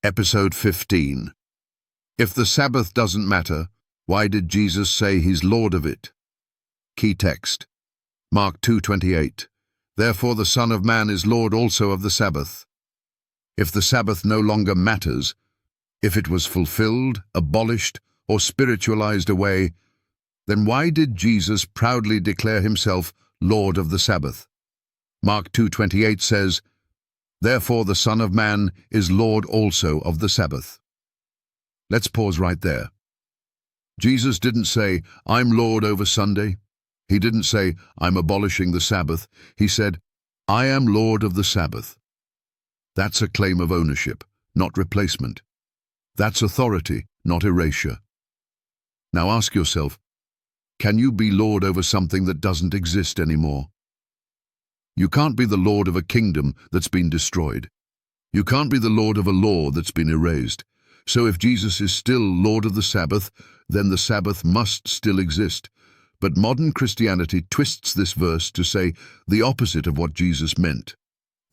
Episode 15. If the Sabbath doesn't matter, why did Jesus say he's Lord of it? Key text. Mark 2:28. Therefore the Son of Man is Lord also of the Sabbath. If the Sabbath no longer matters, if it was fulfilled, abolished, or spiritualized away, then why did Jesus proudly declare himself Lord of the Sabbath? Mark 2:28 says, Therefore the Son of Man is Lord also of the Sabbath. Let's pause right there. Jesus didn't say, I'm Lord over Sunday. He didn't say, I'm abolishing the Sabbath. He said, I am Lord of the Sabbath. That's a claim of ownership, not replacement. That's authority, not erasure. Now ask yourself, can you be Lord over something that doesn't exist anymore? You can't be the Lord of a kingdom that's been destroyed. You can't be the Lord of a law that's been erased. So if Jesus is still Lord of the Sabbath, then the Sabbath must still exist. But modern Christianity twists this verse to say the opposite of what Jesus meant.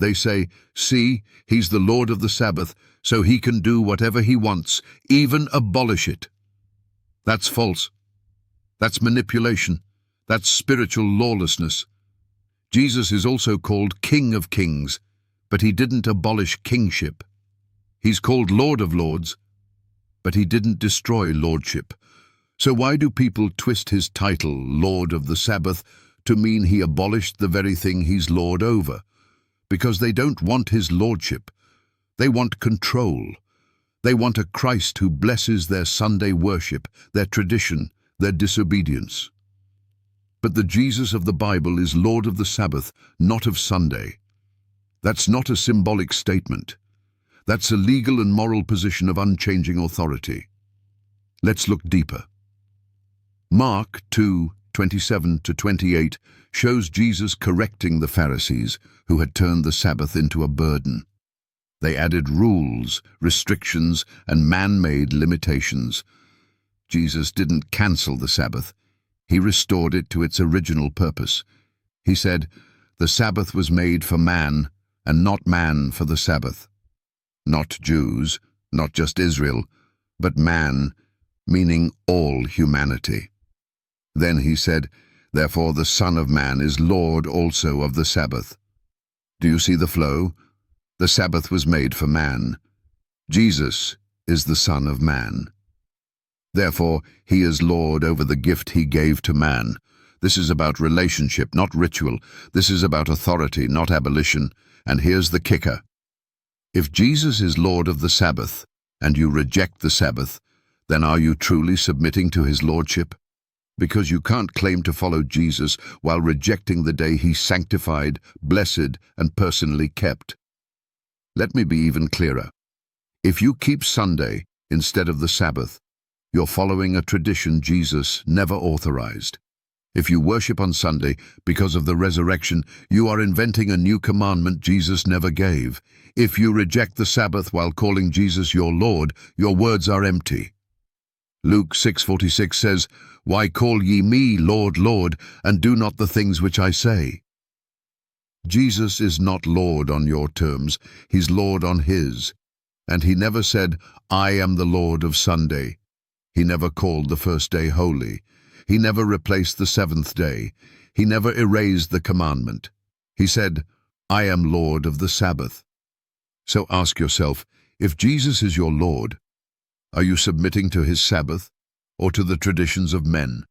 They say, see, he's the Lord of the Sabbath, so he can do whatever he wants, even abolish it. That's false. That's manipulation. That's spiritual lawlessness. Jesus is also called King of Kings, but he didn't abolish kingship. He's called Lord of Lords, but he didn't destroy lordship. So why do people twist his title, Lord of the Sabbath, to mean he abolished the very thing he's Lord over? Because they don't want his lordship. They want control. They want a Christ who blesses their Sunday worship, their tradition, their disobedience. But the Jesus of the Bible is Lord of the Sabbath, not of Sunday. That's not a symbolic statement. That's a legal and moral position of unchanging authority. Let's look deeper. Mark 2:27-28 shows Jesus correcting the Pharisees who had turned the Sabbath into a burden. They added rules, restrictions, and man-made limitations. Jesus didn't cancel the Sabbath. He restored it to its original purpose. He said, the Sabbath was made for man, and not man for the Sabbath. Not Jews, not just Israel, but man, meaning all humanity. Then he said, therefore the Son of Man is Lord also of the Sabbath. Do you see the flow? The Sabbath was made for man. Jesus is the Son of Man. Therefore, he is Lord over the gift he gave to man. This is about relationship, not ritual. This is about authority, not abolition. And here's the kicker. If Jesus is Lord of the Sabbath, and you reject the Sabbath, then are you truly submitting to his lordship? Because you can't claim to follow Jesus while rejecting the day he sanctified, blessed, and personally kept. Let me be even clearer. If you keep Sunday instead of the Sabbath, you're following a tradition Jesus never authorized. If you worship on Sunday because of the resurrection, you are inventing a new commandment Jesus never gave. If you reject the Sabbath while calling Jesus your Lord, your words are empty. Luke 6:46 says, Why call ye me Lord, Lord, and do not the things which I say? Jesus is not Lord on your terms, he's Lord on his. And he never said, I am the Lord of Sunday. He never called the first day holy. He never replaced the seventh day. He never erased the commandment. He said, I am Lord of the Sabbath. So ask yourself, if Jesus is your Lord, are you submitting to his Sabbath or to the traditions of men?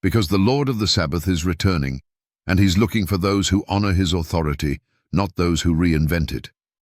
Because the Lord of the Sabbath is returning, and he's looking for those who honor his authority, not those who reinvent it.